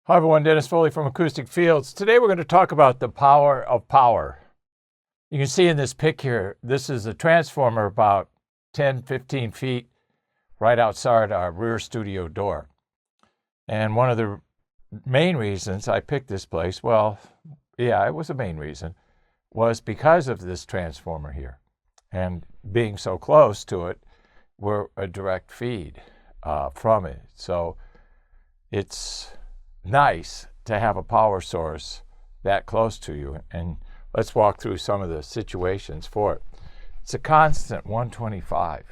Hi everyone, Dennis Foley from Acoustic Fields. Today we're going to talk about the power of power. You can see in this pic here, this is a transformer about 10-15 feet right outside our rear studio door. And one of the main reasons I picked this place, well, yeah, it was a main reason, was because of this transformer here. And being so close to it, we're a direct feed from it. So it's nice to have a power source that close to you. And let's walk through some of the situations for it. It's a constant 125.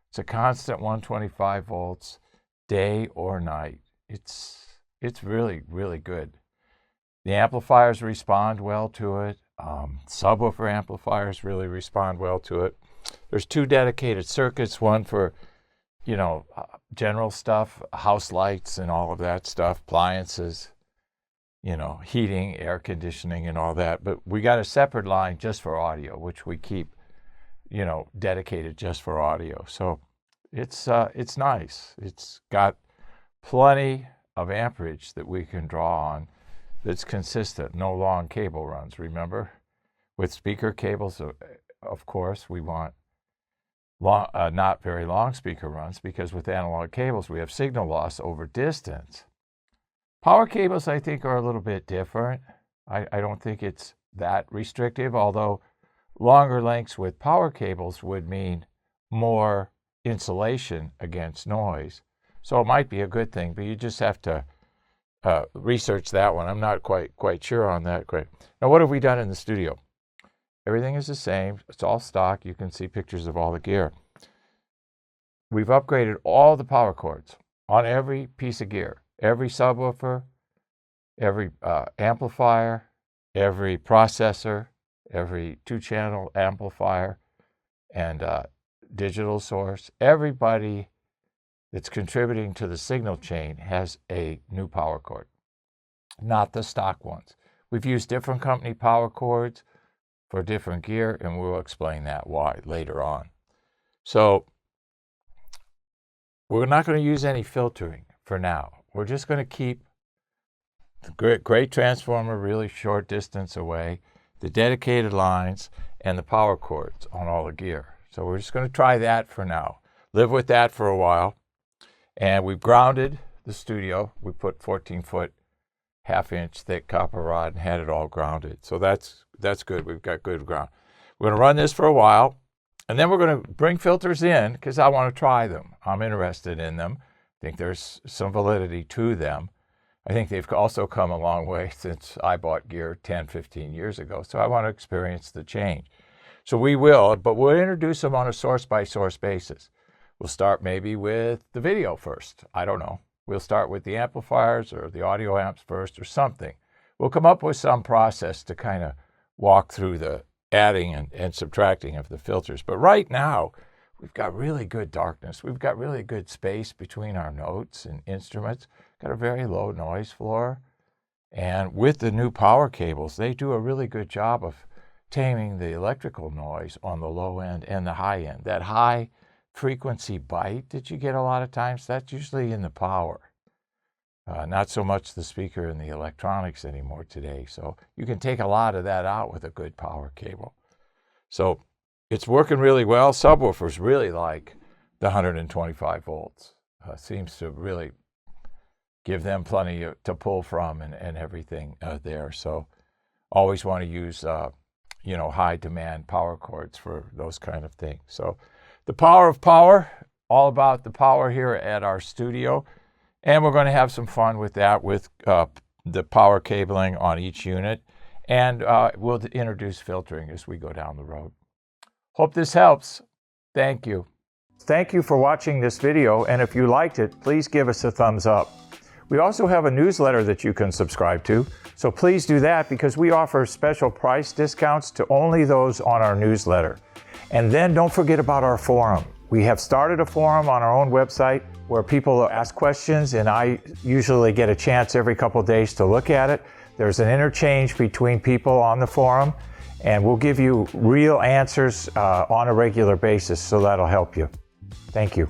It's a constant 125 volts day or night. It's really, really good. The amplifiers respond well to it. Subwoofer amplifiers really respond well to it. There's two dedicated circuits, one for general stuff, house lights and all of that stuff, appliances, heating, air conditioning and all that. But we got a separate line just for audio, which we keep, dedicated just for audio. So it's nice. It's got plenty of amperage that we can draw on that's consistent. No long cable runs, remember? With speaker cables, of course, we want not very long speaker runs, because with analog cables we have signal loss over distance. Power cables, I think, are a little bit different. I don't think it's that restrictive, although longer lengths with power cables would mean more insulation against noise. So it might be a good thing, but you just have to research that one. I'm not quite sure on that. Great. Now, what have we done in the studio? Everything is the same. It's all stock. You can see pictures of all the gear. We've upgraded all the power cords on every piece of gear. Every subwoofer, every amplifier, every processor, every two-channel amplifier, and digital source. Everybody that's contributing to the signal chain has a new power cord, not the stock ones. We've used different company power cords for different gear, and we'll explain that why later on. So we're not going to use any filtering for now. We're just going to keep the great transformer really short distance away, the dedicated lines, and the power cords on all the gear. So we're just going to try that for now. Live with that for a while. And we've grounded the studio. We put 14-foot, half-inch thick copper rod and had it all grounded. So that's good. We've got good ground. We're going to run this for a while, and then we're going to bring filters in because I want to try them. I'm interested in them. I think there's some validity to them. I think they've also come a long way since I bought gear 10, 15 years ago. So I want to experience the change. So we will, but we'll introduce them on a source-by-source basis. We'll start maybe with the video first. I don't know. We'll start with the amplifiers or the audio amps first or something. We'll come up with some process to kind of walk through the adding and subtracting of the filters. But right now, we've got really good darkness. We've got really good space between our notes and instruments. Got a very low noise floor. And with the new power cables, they do a really good job of taming the electrical noise on the low end and the high end. That high frequency bite that you get a lot of times, that's usually in the power. Not so much the speaker and the electronics anymore today. So you can take a lot of that out with a good power cable. So it's working really well. Subwoofers really like the 125 volts. Seems to really give them plenty to pull from and everything there. So always want to use high demand power cords for those kind of things. So the power of power, all about the power here at our studio. And we're going to have some fun with that, with the power cabling on each unit. And we'll introduce filtering as we go down the road. Hope this helps. Thank you. Thank you for watching this video. And if you liked it, please give us a thumbs up. We also have a newsletter that you can subscribe to. So please do that, because we offer special price discounts to only those on our newsletter. And then don't forget about our forum. We have started a forum on our own website where people ask questions, and I usually get a chance every couple of days to look at it. There's an interchange between people on the forum, and we'll give you real answers on a regular basis, so that'll help you. Thank you.